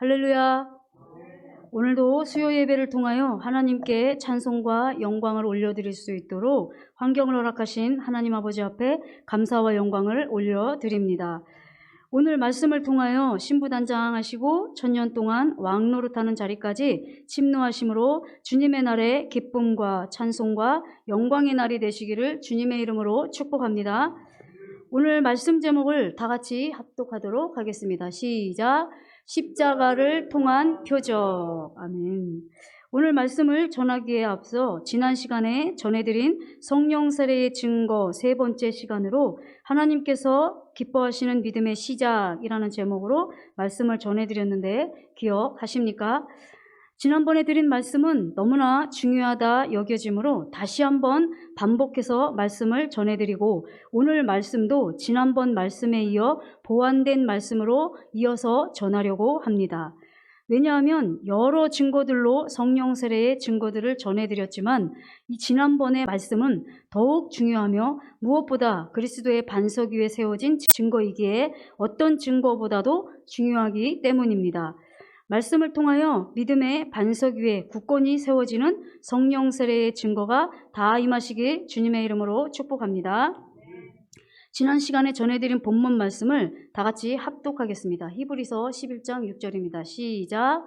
할렐루야. 오늘도 수요 예배를 통하여 하나님께 찬송과 영광을 올려드릴 수 있도록 환경을 허락하신 하나님 아버지 앞에 감사와 영광을 올려드립니다. 오늘 말씀을 통하여 신부단장하시고 천년 동안 왕노릇하는 자리까지 침노하심으로 주님의 날에 기쁨과 찬송과 영광의 날이 되시기를 주님의 이름으로 축복합니다. 오늘 말씀 제목을 다 같이 합독하도록 하겠습니다. 시작. 십자가를 통한 표적. 아멘. 오늘 말씀을 전하기에 앞서 지난 시간에 전해드린 성령 세례의 증거 세 번째 시간으로 하나님께서 기뻐하시는 믿음의 시작이라는 제목으로 말씀을 전해드렸는데 기억하십니까? 지난번에 드린 말씀은 너무나 중요하다 여겨지므로 다시 한번 반복해서 말씀을 전해드리고 오늘 말씀도 지난번 말씀에 이어 보완된 말씀으로 이어서 전하려고 합니다. 왜냐하면 여러 증거들로 성령 세례의 증거들을 전해드렸지만 이 지난번의 말씀은 더욱 중요하며 무엇보다 그리스도의 반석 위에 세워진 증거이기에 어떤 증거보다도 중요하기 때문입니다. 말씀을 통하여 믿음의 반석 위에 굳건히 세워지는 성령 세례의 증거가 다 임하시길 주님의 이름으로 축복합니다. 지난 시간에 전해드린 본문 말씀을 다 같이 합독하겠습니다. 히브리서 11장 6절입니다. 시작.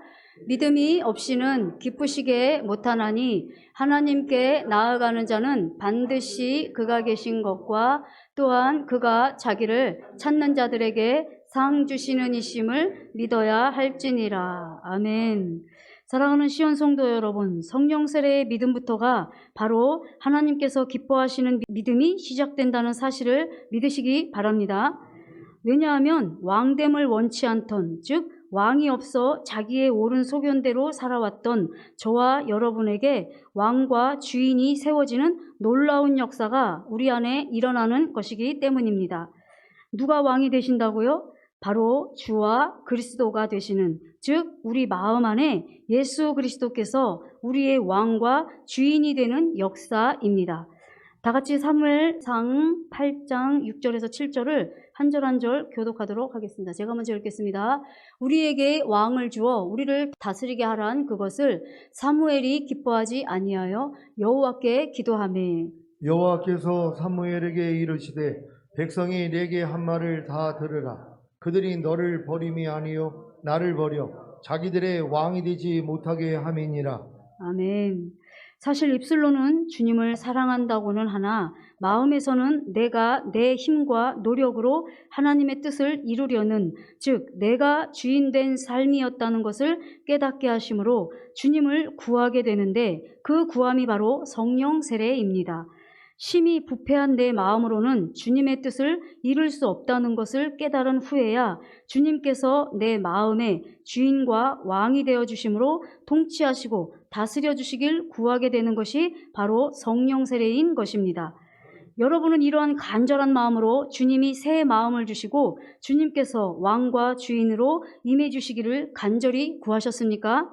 믿음이 없이는 기쁘시게 못하나니 하나님께 나아가는 자는 반드시 그가 계신 것과 또한 그가 자기를 찾는 자들에게 상 주시는 이심을 믿어야 할지니라. 아멘. 사랑하는 시온 성도 여러분, 성령 세례의 믿음부터가 바로 하나님께서 기뻐하시는 믿음이 시작된다는 사실을 믿으시기 바랍니다. 왜냐하면 왕됨을 원치 않던, 즉 왕이 없어 자기의 옳은 소견대로 살아왔던 저와 여러분에게 왕과 주인이 세워지는 놀라운 역사가 우리 안에 일어나는 것이기 때문입니다. 누가 왕이 되신다고요? 바로 주와 그리스도가 되시는, 즉 우리 마음 안에 예수 그리스도께서 우리의 왕과 주인이 되는 역사입니다. 다 같이 사무엘상 8장 6절에서 7절을 한 절 한 절 교독하도록 하겠습니다. 제가 먼저 읽겠습니다. 우리에게 왕을 주어 우리를 다스리게 하란 그것을 사무엘이 기뻐하지 아니하여 여호와께 기도하매 여호와께서 사무엘에게 이르시되 백성이 내게 한 말을 다 들으라. 그들이 너를 버림이 아니요 나를 버려 자기들의 왕이 되지 못하게 함이니라. 아멘. 사실 입술로는 주님을 사랑한다고는 하나 마음에서는 내가 내 힘과 노력으로 하나님의 뜻을 이루려는, 즉 내가 주인된 삶이었다는 것을 깨닫게 하심으로 주님을 구하게 되는데 그 구함이 바로 성령 세례입니다. 심히 부패한 내 마음으로는 주님의 뜻을 이룰 수 없다는 것을 깨달은 후에야 주님께서 내 마음의 주인과 왕이 되어 주심으로 통치하시고 다스려 주시길 구하게 되는 것이 바로 성령 세례인 것입니다. 여러분은 이러한 간절한 마음으로 주님이 새 마음을 주시고 주님께서 왕과 주인으로 임해 주시기를 간절히 구하셨습니까?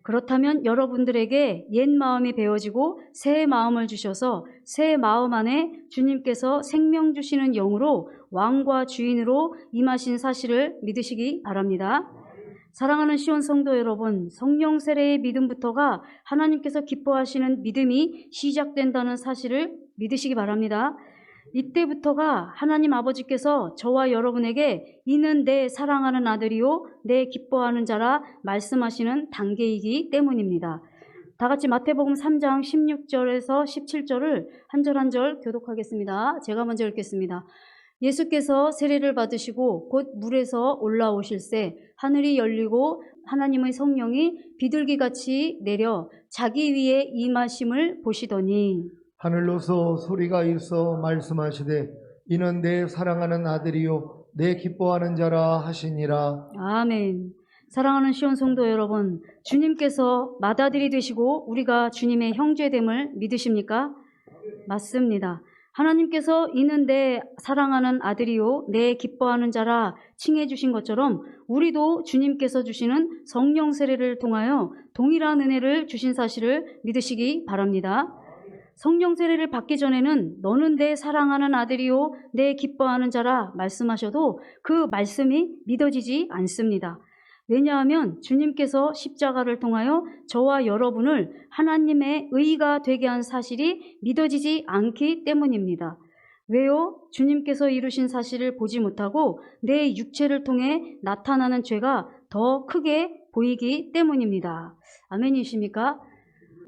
그렇다면 여러분들에게 옛 마음이 베어지고 새 마음을 주셔서 새 마음 안에 주님께서 생명 주시는 영으로 왕과 주인으로 임하신 사실을 믿으시기 바랍니다. 사랑하는 시온 성도 여러분, 성령 세례의 믿음부터가 하나님께서 기뻐하시는 믿음이 시작된다는 사실을 믿으시기 바랍니다. 이때부터가 하나님 아버지께서 저와 여러분에게 이는 내 사랑하는 아들이요 내 기뻐하는 자라 말씀하시는 단계이기 때문입니다. 다 같이 마태복음 3장 16절에서 17절을 한 절 한 절 교독하겠습니다. 제가 먼저 읽겠습니다. 예수께서 세례를 받으시고 곧 물에서 올라오실새 하늘이 열리고 하나님의 성령이 비둘기같이 내려 자기 위에 임하심을 보시더니 하늘로서 소리가 있어 말씀하시되 이는 내 사랑하는 아들이요 내 기뻐하는 자라 하시니라. 아멘. 사랑하는 시온 성도 여러분, 주님께서 맏아들이 되시고 우리가 주님의 형제됨을 믿으십니까? 맞습니다. 하나님께서 이는 내 사랑하는 아들이요 내 기뻐하는 자라 칭해 주신 것처럼 우리도 주님께서 주시는 성령 세례를 통하여 동일한 은혜를 주신 사실을 믿으시기 바랍니다. 성령 세례를 받기 전에는 너는 내 사랑하는 아들이요 내 기뻐하는 자라 말씀하셔도 그 말씀이 믿어지지 않습니다. 왜냐하면 주님께서 십자가를 통하여 저와 여러분을 하나님의 의가 되게 한 사실이 믿어지지 않기 때문입니다. 왜요? 주님께서 이루신 사실을 보지 못하고 내 육체를 통해 나타나는 죄가 더 크게 보이기 때문입니다. 아멘이십니까?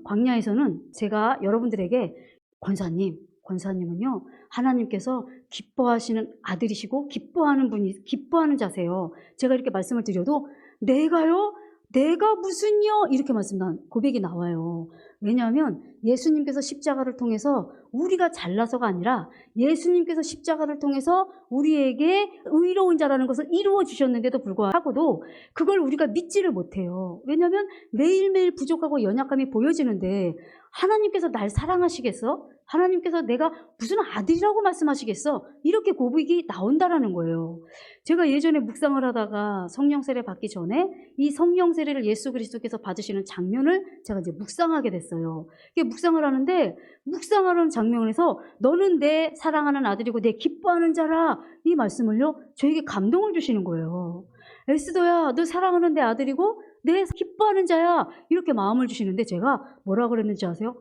광야에서는 제가 여러분들에게 권사님은요, 하나님께서 기뻐하시는 아들이시고 기뻐하는 자세요. 제가 이렇게 말씀을 드려도 내가요? 내가 무슨요? 이렇게 고백이 나와요. 왜냐하면 예수님께서 십자가를 통해서 우리가 잘나서가 아니라 예수님께서 십자가를 통해서 우리에게 의로운 자라는 것을 이루어 주셨는데도 불구하고도 그걸 우리가 믿지를 못해요. 왜냐하면 매일매일 부족하고 연약함이 보여지는데 하나님께서 날 사랑하시겠어? 하나님께서 내가 무슨 아들이라고 말씀하시겠어? 이렇게 고백이 나온다라는 거예요. 제가 예전에 묵상을 하다가 성령 세례 받기 전에 이 성령 세례를 예수 그리스도께서 받으시는 장면을 제가 이제 묵상하게 됐어요. 이게 묵상을 하는데 묵상하는 장면에서 너는 내 사랑하는 아들이고 내 기뻐하는 자라 이 말씀을요 저에게 감동을 주시는 거예요. 에스더야, 너 사랑하는 내 아들이고 내 기뻐하는 자야, 이렇게 마음을 주시는데 제가 뭐라 그랬는지 아세요?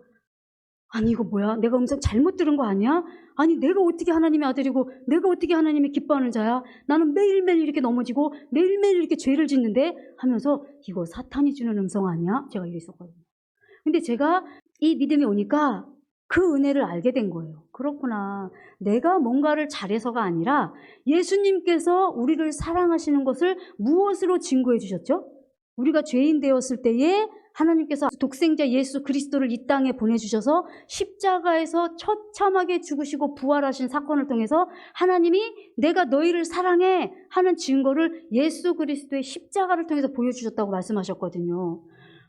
아니 이거 뭐야? 내가 음성 잘못 들은 거 아니야? 아니 내가 어떻게 하나님의 아들이고 내가 어떻게 하나님의 기뻐하는 자야? 나는 매일매일 이렇게 넘어지고 매일매일 이렇게 죄를 짓는데 하면서 이거 사탄이 주는 음성 아니야? 제가 이랬었거든요. 근데 제가 이 믿음이 오니까 그 은혜를 알게 된 거예요. 그렇구나. 내가 뭔가를 잘해서가 아니라 예수님께서 우리를 사랑하시는 것을 무엇으로 증거해 주셨죠? 우리가 죄인 되었을 때에 하나님께서 독생자 예수 그리스도를 이 땅에 보내주셔서 십자가에서 처참하게 죽으시고 부활하신 사건을 통해서 하나님이 내가 너희를 사랑해 하는 증거를 예수 그리스도의 십자가를 통해서 보여주셨다고 말씀하셨거든요.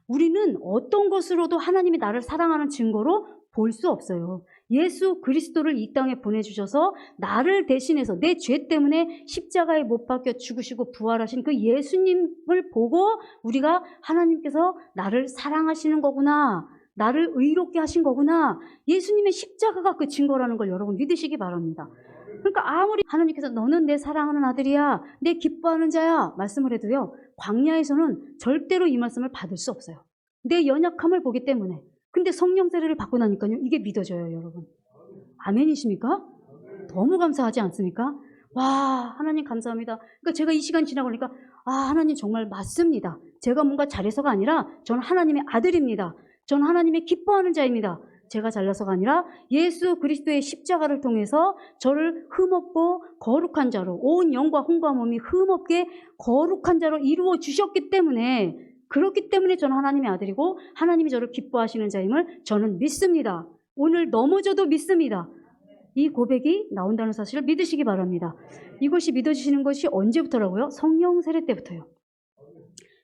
우리는 어떤 것으로도 하나님이 나를 사랑하는 증거로 볼 수 없어요. 예수 그리스도를 이 땅에 보내주셔서 나를 대신해서 내 죄 때문에 십자가에 못 박혀 죽으시고 부활하신 그 예수님을 보고 우리가 하나님께서 나를 사랑하시는 거구나, 나를 의롭게 하신 거구나, 예수님의 십자가가 그 증거라는 걸 여러분 믿으시기 바랍니다. 그러니까 아무리 하나님께서 너는 내 사랑하는 아들이야, 내 기뻐하는 자야 말씀을 해도요, 광야에서는 절대로 이 말씀을 받을 수 없어요. 내 연약함을 보기 때문에. 근데 성령 세례를 받고 나니까요, 이게 믿어져요, 여러분. 아멘이십니까? 너무 감사하지 않습니까? 와, 하나님 감사합니다. 그러니까 제가 이 시간 지나고 나니까 하나님 정말 맞습니다. 제가 뭔가 잘해서가 아니라 저는 하나님의 아들입니다. 저는 하나님의 기뻐하는 자입니다. 제가 잘나서가 아니라 예수 그리스도의 십자가를 통해서 저를 흠없고 거룩한 자로, 온 영과 혼과 몸이 흠없게 거룩한 자로 이루어 주셨기 때문에, 그렇기 때문에 저는 하나님의 아들이고 하나님이 저를 기뻐하시는 자임을 저는 믿습니다. 오늘 넘어져도 믿습니다. 이 고백이 나온다는 사실을 믿으시기 바랍니다. 이것이 믿어지시는 것이 언제부터라고요? 성령 세례 때부터요.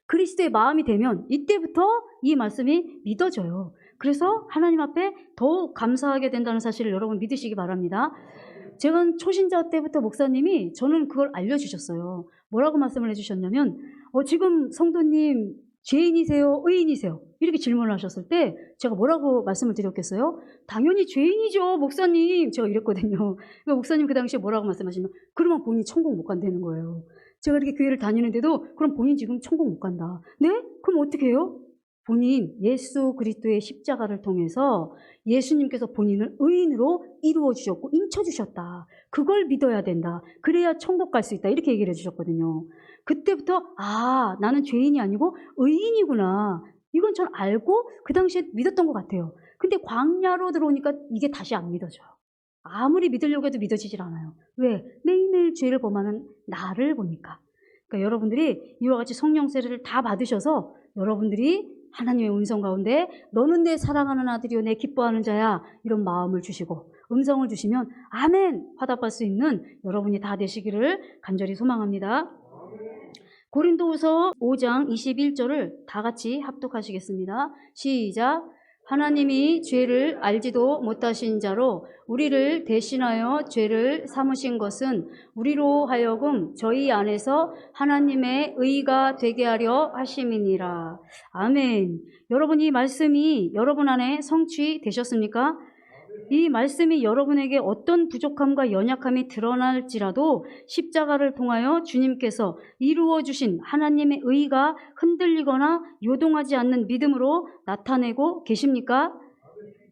그리스도의 마음이 되면 이때부터 이 말씀이 믿어져요. 그래서 하나님 앞에 더욱 감사하게 된다는 사실을 여러분 믿으시기 바랍니다. 제가 초신자 때부터 목사님이 저는 그걸 알려주셨어요. 뭐라고 말씀을 해주셨냐면 지금 성도님 죄인이세요? 의인이세요? 이렇게 질문을 하셨을 때 제가 뭐라고 말씀을 드렸겠어요? 당연히 죄인이죠, 목사님. 제가 이랬거든요. 그러니까 목사님 그 당시에 뭐라고 말씀하시면 그러면 본인이 천국 못 간다는 거예요. 제가 이렇게 교회를 다니는데도 그럼 본인 지금 천국 못 간다. 네? 그럼 어떻게 해요? 본인 예수 그리스도의 십자가를 통해서 예수님께서 본인을 의인으로 이루어 주셨고 인쳐 주셨다. 그걸 믿어야 된다. 그래야 천국 갈 수 있다. 이렇게 얘기를 해주셨거든요. 그때부터 나는 죄인이 아니고 의인이구나. 이건 전 알고 그 당시에 믿었던 것 같아요. 근데 광야로 들어오니까 이게 다시 안 믿어져요. 아무리 믿으려고 해도 믿어지질 않아요. 왜? 매일매일 죄를 범하는 나를 보니까. 그러니까 여러분들이 이와 같이 성령 세례를 다 받으셔서 여러분들이 하나님의 음성 가운데 너는 내 사랑하는 아들이요 내 기뻐하는 자야, 이런 마음을 주시고 음성을 주시면 아멘 화답할 수 있는 여러분이 다 되시기를 간절히 소망합니다. 고린도후서 5장 21절을 다 같이 합독하시겠습니다. 시작. 하나님이 죄를 알지도 못하신 자로 우리를 대신하여 죄를 삼으신 것은 우리로 하여금 저희 안에서 하나님의 의가 되게 하려 하심이니라. 아멘. 여러분, 이 말씀이 여러분 안에 성취되셨습니까? 이 말씀이 여러분에게 어떤 부족함과 연약함이 드러날지라도 십자가를 통하여 주님께서 이루어 주신 하나님의 의가 흔들리거나 요동하지 않는 믿음으로 나타내고 계십니까?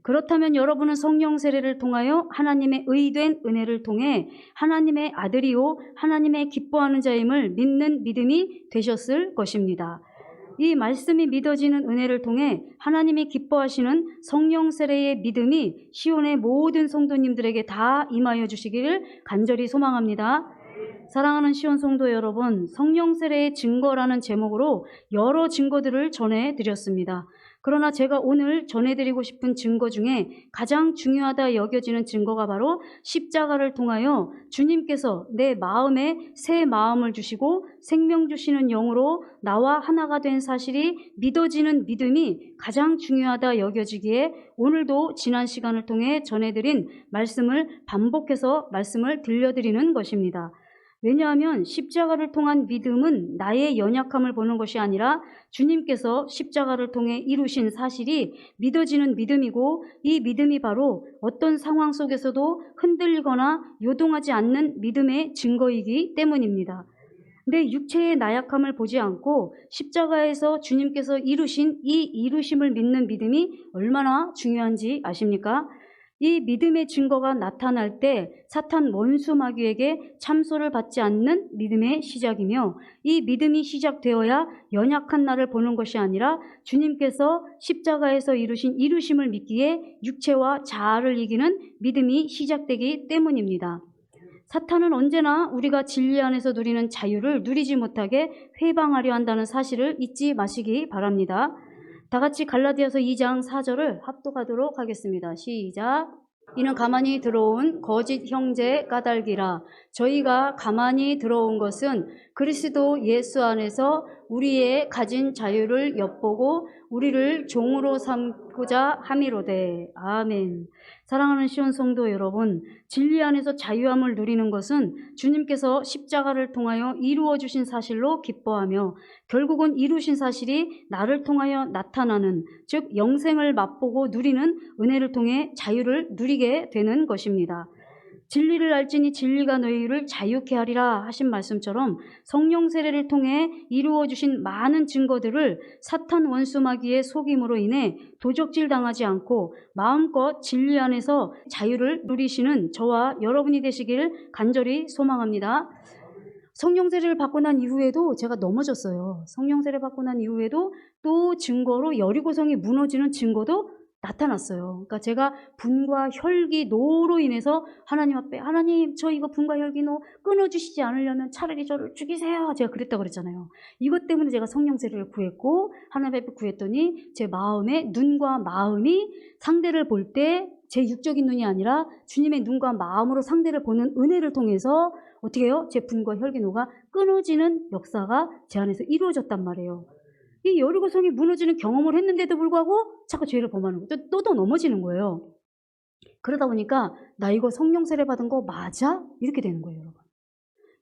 그렇다면 여러분은 성령 세례를 통하여 하나님의 의된 은혜를 통해 하나님의 아들이요 하나님의 기뻐하는 자임을 믿는 믿음이 되셨을 것입니다. 이 말씀이 믿어지는 은혜를 통해 하나님이 기뻐하시는 성령 세례의 믿음이 시온의 모든 성도님들에게 다 임하여 주시기를 간절히 소망합니다. 사랑하는 시온 성도 여러분, 성령 세례의 증거라는 제목으로 여러 증거들을 전해드렸습니다. 그러나 제가 오늘 전해드리고 싶은 증거 중에 가장 중요하다 여겨지는 증거가 바로 십자가를 통하여 주님께서 내 마음에 새 마음을 주시고 생명 주시는 영으로 나와 하나가 된 사실이 믿어지는 믿음이 가장 중요하다 여겨지기에 오늘도 지난 시간을 통해 전해드린 말씀을 반복해서 말씀을 들려드리는 것입니다. 왜냐하면 십자가를 통한 믿음은 나의 연약함을 보는 것이 아니라 주님께서 십자가를 통해 이루신 사실이 믿어지는 믿음이고 이 믿음이 바로 어떤 상황 속에서도 흔들리거나 요동하지 않는 믿음의 증거이기 때문입니다. 내 육체의 나약함을 보지 않고 십자가에서 주님께서 이루신 이 이루심을 믿는 믿음이 얼마나 중요한지 아십니까? 이 믿음의 증거가 나타날 때 사탄 원수 마귀에게 참소를 받지 않는 믿음의 시작이며 이 믿음이 시작되어야 연약한 나를 보는 것이 아니라 주님께서 십자가에서 이루신 이루심을 믿기에 육체와 자아를 이기는 믿음이 시작되기 때문입니다. 사탄은 언제나 우리가 진리 안에서 누리는 자유를 누리지 못하게 회방하려 한다는 사실을 잊지 마시기 바랍니다. 다 같이 갈라디아서 2장 4절을 합독하도록 하겠습니다. 시작. 이는 가만히 들어온 거짓 형제 까닭이라. 저희가 가만히 들어온 것은 그리스도 예수 안에서 우리의 가진 자유를 엿보고 우리를 종으로 삼고자 함이로되. 아멘. 사랑하는 시온 성도 여러분, 진리 안에서 자유함을 누리는 것은 주님께서 십자가를 통하여 이루어 주신 사실로 기뻐하며 결국은 이루신 사실이 나를 통하여 나타나는, 즉 영생을 맛보고 누리는 은혜를 통해 자유를 누리게 되는 것입니다. 진리를 알지니 진리가 너희를 자유케 하리라 하신 말씀처럼 성령 세례를 통해 이루어 주신 많은 증거들을 사탄 원수 마귀의 속임으로 인해 도적질 당하지 않고 마음껏 진리 안에서 자유를 누리시는 저와 여러분이 되시길 간절히 소망합니다. 성령 세례를 받고 난 이후에도 제가 넘어졌어요. 성령 세례 받고 난 이후에도 또 증거로 여리고성이 무너지는 증거도 나타났어요. 그러니까 제가 분과 혈기노로 인해서 하나님 앞에, 하나님 저 이거 분과 혈기노 끊어주시지 않으려면 차라리 저를 죽이세요. 제가 그랬다고 그랬잖아요. 이것 때문에 제가 성령 세례를 구했고 하나님 앞에 구했더니 제 마음에, 눈과 마음이 상대를 볼 때 제 육적인 눈이 아니라 주님의 눈과 마음으로 상대를 보는 은혜를 통해서 어떻게 해요? 제 분과 혈기노가 끊어지는 역사가 제 안에서 이루어졌단 말이에요. 이 여리고성이 무너지는 경험을 했는데도 불구하고 자꾸 죄를 범하는 거예요. 또 넘어지는 거예요. 그러다 보니까 나 이거 성령 세례 받은 거 맞아? 이렇게 되는 거예요, 여러분.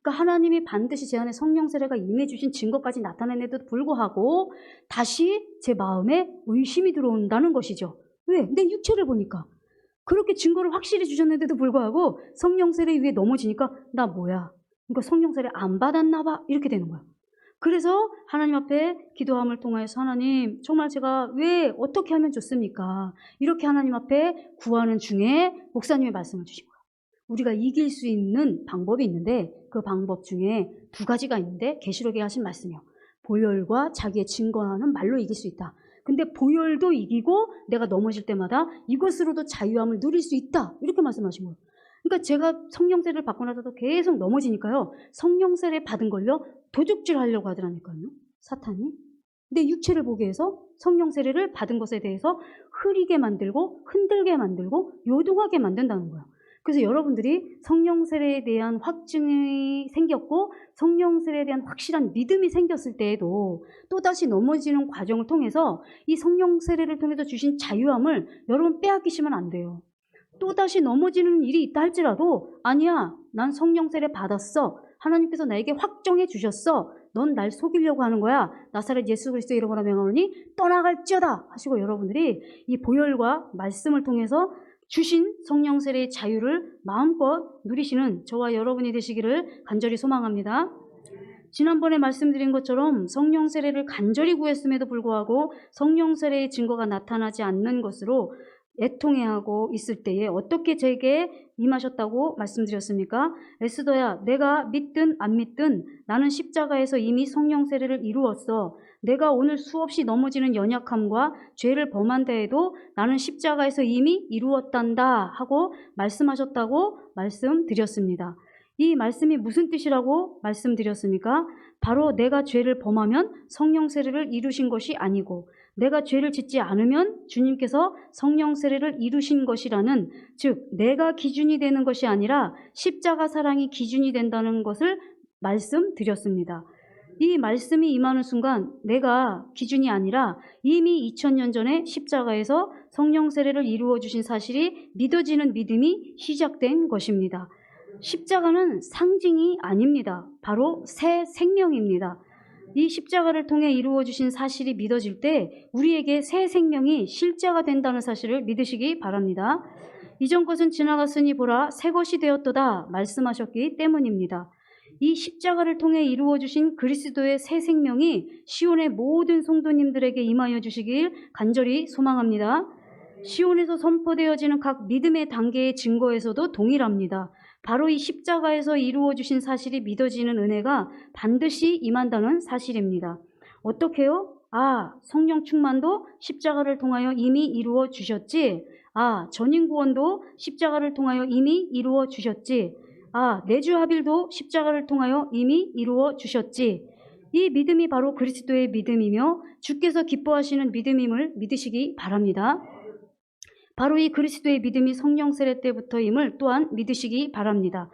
그러니까 하나님이 반드시 제 안에 성령 세례가 임해 주신 증거까지 나타내는데도 불구하고 다시 제 마음에 의심이 들어온다는 것이죠. 왜? 내 육체를 보니까. 그렇게 증거를 확실히 주셨는데도 불구하고 성령 세례 위에 넘어지니까 나 뭐야? 그러니까 성령 세례 안 받았나 봐? 이렇게 되는 거야. 그래서 하나님 앞에 기도함을 통해서 하나님 정말 제가 왜 어떻게 하면 좋습니까? 이렇게 하나님 앞에 구하는 중에 목사님의 말씀을 주신 거예요. 우리가 이길 수 있는 방법이 있는데 그 방법 중에 두 가지가 있는데 계시록에 하신 말씀이요. 보혈과 자기의 증거하는 말로 이길 수 있다. 근데 보혈도 이기고 내가 넘어질 때마다 이것으로도 자유함을 누릴 수 있다. 이렇게 말씀하신 거예요. 그러니까 제가 성령 세례를 받고 나서도 계속 넘어지니까요. 성령 세례 받은 걸요. 도둑질 하려고 하더라니까요. 사탄이. 내 육체를 보게 해서 성령 세례를 받은 것에 대해서 흐리게 만들고 흔들게 만들고 요동하게 만든다는 거예요. 그래서 여러분들이 성령 세례에 대한 확증이 생겼고 성령 세례에 대한 확실한 믿음이 생겼을 때에도 또다시 넘어지는 과정을 통해서 이 성령 세례를 통해서 주신 자유함을 여러분 빼앗기시면 안 돼요. 또다시 넘어지는 일이 있다 할지라도 아니야, 난 성령 세례 받았어. 하나님께서 나에게 확정해 주셨어. 넌 날 속이려고 하는 거야. 나사렛 예수 그리스도의 이름으로 명하노니 떠나갈지어다 하시고 여러분들이 이 보혈과 말씀을 통해서 주신 성령 세례의 자유를 마음껏 누리시는 저와 여러분이 되시기를 간절히 소망합니다. 지난번에 말씀드린 것처럼 성령 세례를 간절히 구했음에도 불구하고 성령 세례의 증거가 나타나지 않는 것으로 애통해하고 있을 때에 어떻게 제게 임하셨다고 말씀드렸습니까? 에스더야, 내가 믿든 안 믿든 나는 십자가에서 이미 성령 세례를 이루었어. 내가 오늘 수없이 넘어지는 연약함과 죄를 범한 데에도 나는 십자가에서 이미 이루었단다 하고 말씀하셨다고 말씀드렸습니다. 이 말씀이 무슨 뜻이라고 말씀드렸습니까? 바로 내가 죄를 범하면 성령 세례를 이루신 것이 아니고 내가 죄를 짓지 않으면 주님께서 성령 세례를 이루신 것이라는, 즉 내가 기준이 되는 것이 아니라 십자가 사랑이 기준이 된다는 것을 말씀드렸습니다. 이 말씀이 임하는 순간 내가 기준이 아니라 이미 2000년 전에 십자가에서 성령 세례를 이루어 주신 사실이 믿어지는 믿음이 시작된 것입니다. 십자가는 상징이 아닙니다. 바로 새 생명입니다. 이 십자가를 통해 이루어 주신 사실이 믿어질 때 우리에게 새 생명이 실제가 된다는 사실을 믿으시기 바랍니다. 이전 것은 지나갔으니 보라 새 것이 되었도다 말씀하셨기 때문입니다. 이 십자가를 통해 이루어 주신 그리스도의 새 생명이 시온의 모든 성도님들에게 임하여 주시길 간절히 소망합니다. 시온에서 선포되어지는 각 믿음의 단계의 증거에서도 동일합니다. 바로 이 십자가에서 이루어 주신 사실이 믿어지는 은혜가 반드시 임한다는 사실입니다. 어떻게요? 성령 충만도 십자가를 통하여 이미 이루어 주셨지. 전인 구원도 십자가를 통하여 이미 이루어 주셨지. 내주 합일도 십자가를 통하여 이미 이루어 주셨지. 이 믿음이 바로 그리스도의 믿음이며 주께서 기뻐하시는 믿음임을 믿으시기 바랍니다. 바로 이 그리스도의 믿음이 성령 세례 때부터임을 또한 믿으시기 바랍니다.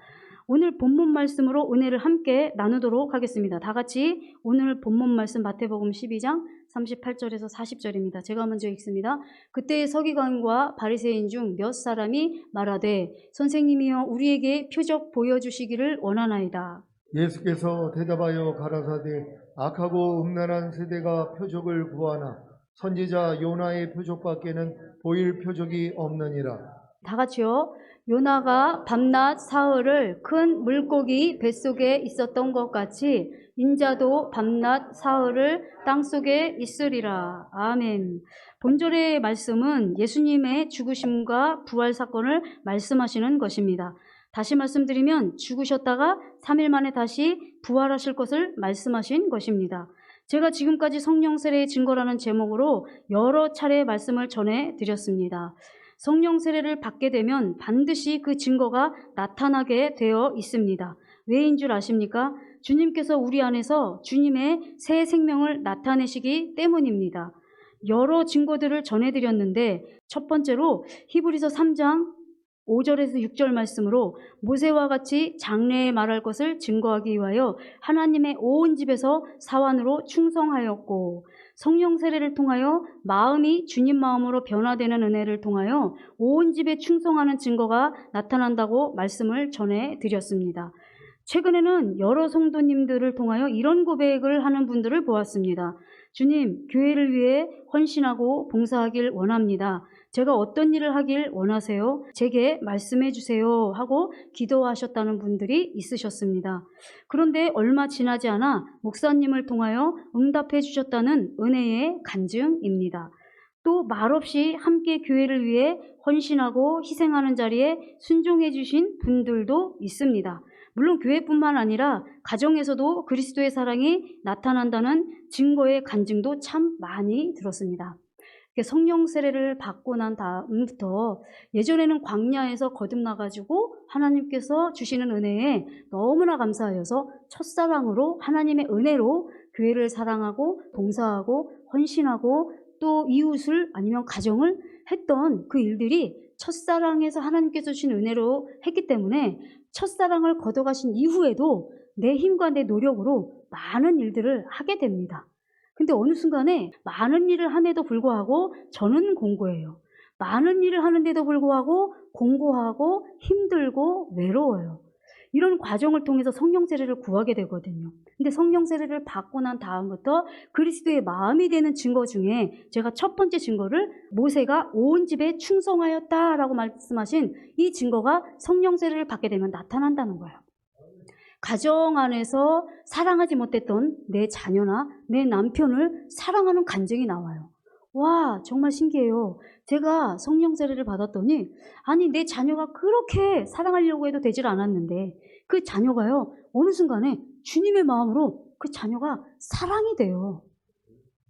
오늘 본문 말씀으로 은혜를 함께 나누도록 하겠습니다. 다 같이 오늘 본문 말씀 마태복음 12장 38절에서 40절입니다. 제가 먼저 읽습니다. 그때의 서기관과 바리새인 중 몇 사람이 말하되 선생님이여 우리에게 표적 보여주시기를 원하나이다. 예수께서 대답하여 가라사대 악하고 음란한 세대가 표적을 구하나 선지자 요나의 표적밖에는 보일 표적이 없느니라. 다 같이요. 요나가 밤낮 사흘을 큰 물고기 뱃속에 있었던 것 같이 인자도 밤낮 사흘을 땅속에 있으리라. 아멘. 본절의 말씀은 예수님의 죽으심과 부활 사건을 말씀하시는 것입니다. 다시 말씀드리면 죽으셨다가 3일 만에 다시 부활하실 것을 말씀하신 것입니다. 제가 지금까지 성령 세례의 증거라는 제목으로 여러 차례 말씀을 전해드렸습니다. 성령 세례를 받게 되면 반드시 그 증거가 나타나게 되어 있습니다. 왜인 줄 아십니까? 주님께서 우리 안에서 주님의 새 생명을 나타내시기 때문입니다. 여러 증거들을 전해드렸는데 첫 번째로 히브리서 3장 5절에서 6절 말씀으로 모세와 같이 장래에 말할 것을 증거하기 위하여 하나님의 온 집에서 사환으로 충성하였고 성령 세례를 통하여 마음이 주님 마음으로 변화되는 은혜를 통하여 온 집에 충성하는 증거가 나타난다고 말씀을 전해드렸습니다. 최근에는 여러 성도님들을 통하여 이런 고백을 하는 분들을 보았습니다. 주님, 교회를 위해 헌신하고 봉사하길 원합니다. 제가 어떤 일을 하길 원하세요? 제게 말씀해 주세요 하고 기도하셨다는 분들이 있으셨습니다. 그런데 얼마 지나지 않아 목사님을 통하여 응답해 주셨다는 은혜의 간증입니다. 또 말없이 함께 교회를 위해 헌신하고 희생하는 자리에 순종해 주신 분들도 있습니다. 물론 교회뿐만 아니라 가정에서도 그리스도의 사랑이 나타난다는 증거의 간증도 참 많이 들었습니다. 성령 세례를 받고 난 다음부터 예전에는 광야에서 거듭나가지고 하나님께서 주시는 은혜에 너무나 감사하여서 첫사랑으로 하나님의 은혜로 교회를 사랑하고 봉사하고 헌신하고 또 이웃을 아니면 가정을 했던 그 일들이 첫사랑에서 하나님께서 주신 은혜로 했기 때문에 첫사랑을 거둬가신 이후에도 내 힘과 내 노력으로 많은 일들을 하게 됩니다. 근데 어느 순간에 많은 일을 함에도 불구하고 저는 공고해요. 많은 일을 하는데도 불구하고 공고하고 힘들고 외로워요. 이런 과정을 통해서 성령 세례를 구하게 되거든요. 근데 성령 세례를 받고 난 다음부터 그리스도의 마음이 되는 증거 중에 제가 첫 번째 증거를 모세가 온 집에 충성하였다라고 말씀하신 이 증거가 성령 세례를 받게 되면 나타난다는 거예요. 가정 안에서 사랑하지 못했던 내 자녀나 내 남편을 사랑하는 간증이 나와요. 와, 정말 신기해요. 제가 성령 세례를 받았더니 아니 내 자녀가 그렇게 사랑하려고 해도 되질 않았는데 그 자녀가요 어느 순간에 주님의 마음으로 그 자녀가 사랑이 돼요.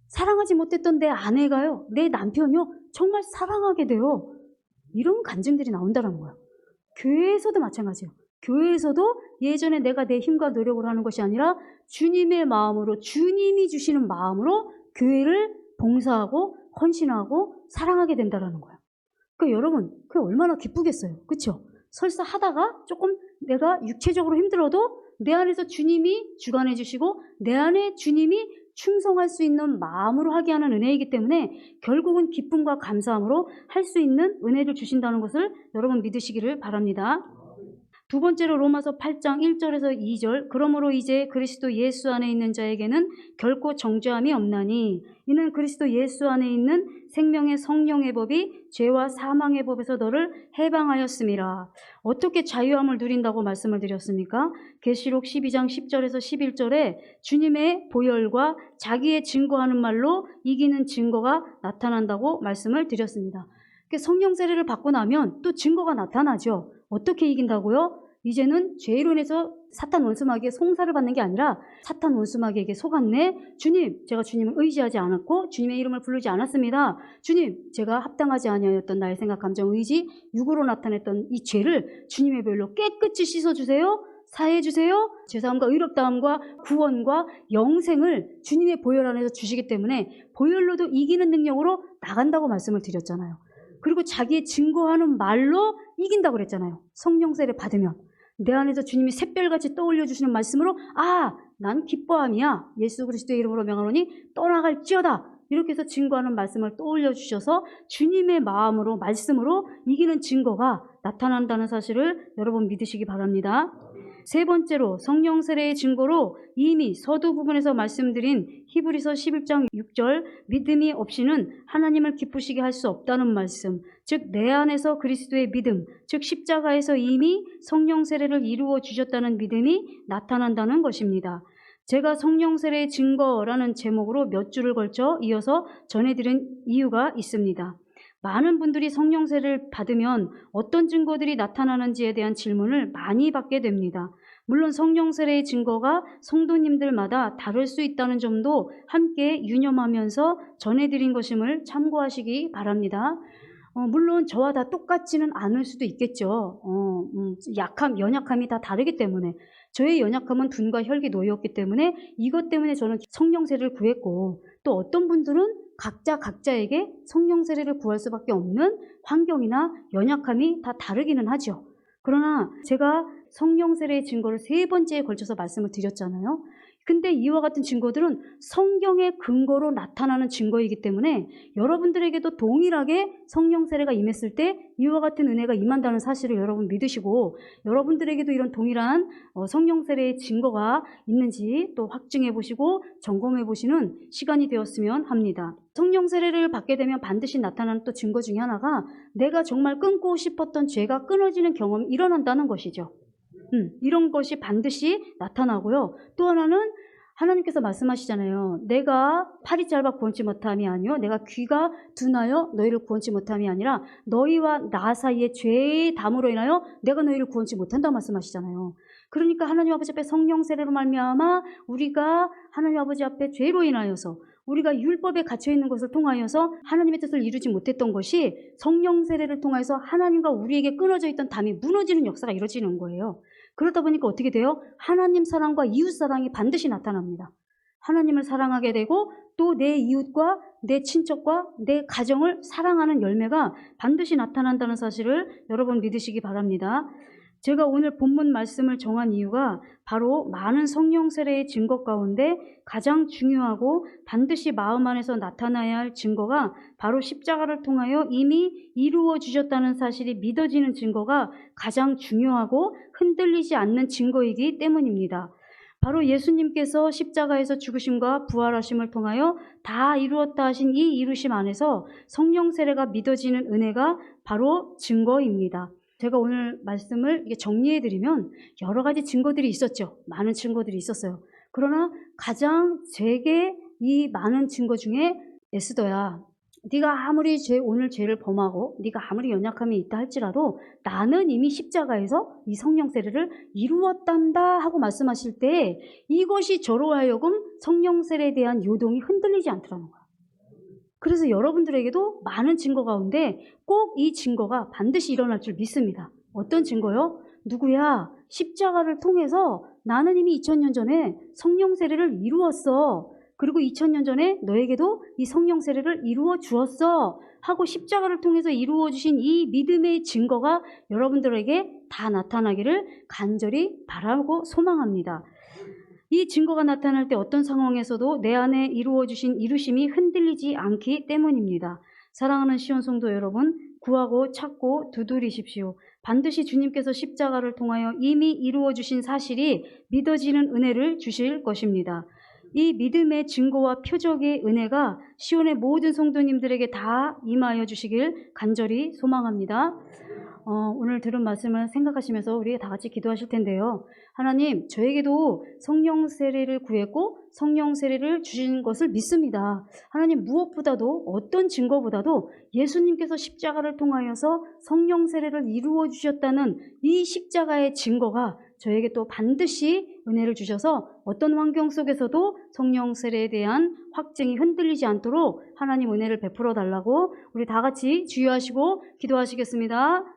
사랑하지 못했던 내 아내가요 내 남편이요 정말 사랑하게 돼요. 이런 간증들이 나온다는 거예요. 교회에서도 마찬가지예요. 교회에서도 예전에 내가 내 힘과 노력을 하는 것이 아니라 주님의 마음으로 주님이 주시는 마음으로 교회를 봉사하고 헌신하고 사랑하게 된다는 거예요. 그러니까 여러분 그게 얼마나 기쁘겠어요. 그렇죠? 설사 하다가 조금 내가 육체적으로 힘들어도 내 안에서 주님이 주관해 주시고 내 안에 주님이 충성할 수 있는 마음으로 하게 하는 은혜이기 때문에 결국은 기쁨과 감사함으로 할 수 있는 은혜를 주신다는 것을 여러분 믿으시기를 바랍니다. 두 번째로 로마서 8장 1절에서 2절 그러므로 이제 그리스도 예수 안에 있는 자에게는 결코 정죄함이 없나니 이는 그리스도 예수 안에 있는 생명의 성령의 법이 죄와 사망의 법에서 너를 해방하였음이라. 어떻게 자유함을 누린다고 말씀을 드렸습니까? 계시록 12장 10절에서 11절에 주님의 보혈과 자기의 증거하는 말로 이기는 증거가 나타난다고 말씀을 드렸습니다. 성령 세례를 받고 나면 또 증거가 나타나죠. 어떻게 이긴다고요? 이제는 죄로 인해서 사탄 원수마귀의 송사를 받는 게 아니라 사탄 원수마귀에게 속았네. 주님, 제가 주님을 의지하지 않았고 주님의 이름을 부르지 않았습니다. 주님, 제가 합당하지 아니하였던 나의 생각, 감정, 의지, 육으로 나타냈던 이 죄를 주님의 보혈로 깨끗이 씻어주세요. 사해주세요. 죄사함과 의롭다함과 구원과 영생을 주님의 보혈 안에서 주시기 때문에 보혈로도 이기는 능력으로 나간다고 말씀을 드렸잖아요. 그리고 자기의 증거하는 말로 이긴다고 그랬잖아요. 성령 세례 받으면 내 안에서 주님이 샛별같이 떠올려 주시는 말씀으로 난 기뻐함이야. 예수 그리스도의 이름으로 명하노니 떠나갈지어다. 이렇게 해서 증거하는 말씀을 떠올려 주셔서 주님의 마음으로 말씀으로 이기는 증거가 나타난다는 사실을 여러분 믿으시기 바랍니다. 세 번째로 성령 세례의 증거로 이미 서두 부분에서 말씀드린 히브리서 11장 6절 믿음이 없이는 하나님을 기쁘시게 할 수 없다는 말씀, 즉 내 안에서 그리스도의 믿음, 즉 십자가에서 이미 성령 세례를 이루어 주셨다는 믿음이 나타난다는 것입니다. 제가 성령 세례의 증거라는 제목으로 몇 줄을 걸쳐 이어서 전해드린 이유가 있습니다. 많은 분들이 성령 세례를 받으면 어떤 증거들이 나타나는지에 대한 질문을 많이 받게 됩니다. 물론 성령 세례의 증거가 성도님들마다 다를 수 있다는 점도 함께 유념하면서 전해드린 것임을 참고하시기 바랍니다. 물론 저와 다 똑같지는 않을 수도 있겠죠. 연약함이 다 다르기 때문에 저의 연약함은 둔과 혈기 노예였기 때문에 이것 때문에 저는 성령 세례를 구했고 또 어떤 분들은 각자에게 성령 세례를 구할 수밖에 없는 환경이나 연약함이 다 다르기는 하죠. 그러나 제가 성령 세례의 증거를 세 번째에 걸쳐서 말씀을 드렸잖아요. 근데 이와 같은 증거들은 성경의 근거로 나타나는 증거이기 때문에 여러분들에게도 동일하게 성령 세례가 임했을 때 이와 같은 은혜가 임한다는 사실을 여러분 믿으시고 여러분들에게도 이런 동일한 성령 세례의 증거가 있는지 또 확증해 보시고 점검해 보시는 시간이 되었으면 합니다. 성령 세례를 받게 되면 반드시 나타나는 또 증거 중에 하나가 내가 정말 끊고 싶었던 죄가 끊어지는 경험이 일어난다는 것이죠. 이런 것이 반드시 나타나고요. 또 하나는 하나님께서 말씀하시잖아요. 내가 팔이 짧아 구원치 못함이 아니요 내가 귀가 둔하여 너희를 구원치 못함이 아니라 너희와 나 사이의 죄의 담으로 인하여 내가 너희를 구원치 못한다고 말씀하시잖아요. 그러니까 하나님 아버지 앞에 성령 세례로 말미암아 우리가 하나님 아버지 앞에 죄로 인하여서 우리가 율법에 갇혀있는 것을 통하여서 하나님의 뜻을 이루지 못했던 것이 성령 세례를 통해서 하나님과 우리에게 끊어져 있던 담이 무너지는 역사가 이루어지는 거예요. 그러다 보니까 어떻게 돼요? 하나님 사랑과 이웃 사랑이 반드시 나타납니다. 하나님을 사랑하게 되고 또 내 이웃과 내 친척과 내 가정을 사랑하는 열매가 반드시 나타난다는 사실을 여러분 믿으시기 바랍니다. 제가 오늘 본문 말씀을 정한 이유가 바로 많은 성령 세례의 증거 가운데 가장 중요하고 반드시 마음 안에서 나타나야 할 증거가 바로 십자가를 통하여 이미 이루어 주셨다는 사실이 믿어지는 증거가 가장 중요하고 흔들리지 않는 증거이기 때문입니다. 바로 예수님께서 십자가에서 죽으심과 부활하심을 통하여 다 이루었다 하신 이 이루심 안에서 성령 세례가 믿어지는 은혜가 바로 증거입니다. 제가 오늘 말씀을 정리해드리면 여러 가지 증거들이 있었죠. 많은 증거들이 있었어요. 그러나 가장 제게 이 많은 증거 중에 에스더야, 네가 아무리 오늘 죄를 범하고 네가 아무리 연약함이 있다 할지라도 나는 이미 십자가에서 이 성령 세례를 이루었단다 하고 말씀하실 때 이것이 저로 하여금 성령 세례에 대한 요동이 흔들리지 않더라는 거예요. 그래서 여러분들에게도 많은 증거 가운데 꼭 이 증거가 반드시 일어날 줄 믿습니다. 어떤 증거요? 누구야? 십자가를 통해서 나는 이미 2000년 전에 성령 세례를 이루었어. 그리고 2000년 전에 너에게도 이 성령 세례를 이루어 주었어 하고 십자가를 통해서 이루어 주신 이 믿음의 증거가 여러분들에게 다 나타나기를 간절히 바라고 소망합니다. 이 증거가 나타날 때 어떤 상황에서도 내 안에 이루어 주신 이루심이 흔들리지 않기 때문입니다. 사랑하는 시온 성도 여러분, 구하고 찾고 두드리십시오. 반드시 주님께서 십자가를 통하여 이미 이루어 주신 사실이 믿어지는 은혜를 주실 것입니다. 이 믿음의 증거와 표적의 은혜가 시온의 모든 성도님들에게 다 임하여 주시길 간절히 소망합니다. 오늘 들은 말씀을 생각하시면서 우리 다 같이 기도하실 텐데요. 하나님, 저에게도 성령 세례를 구했고 성령 세례를 주신 것을 믿습니다. 하나님, 무엇보다도 어떤 증거보다도 예수님께서 십자가를 통하여서 성령 세례를 이루어 주셨다는 이 십자가의 증거가 저에게 또 반드시 은혜를 주셔서 어떤 환경 속에서도 성령 세례에 대한 확증이 흔들리지 않도록 하나님 은혜를 베풀어 달라고 우리 다 같이 주의하시고 기도하시겠습니다.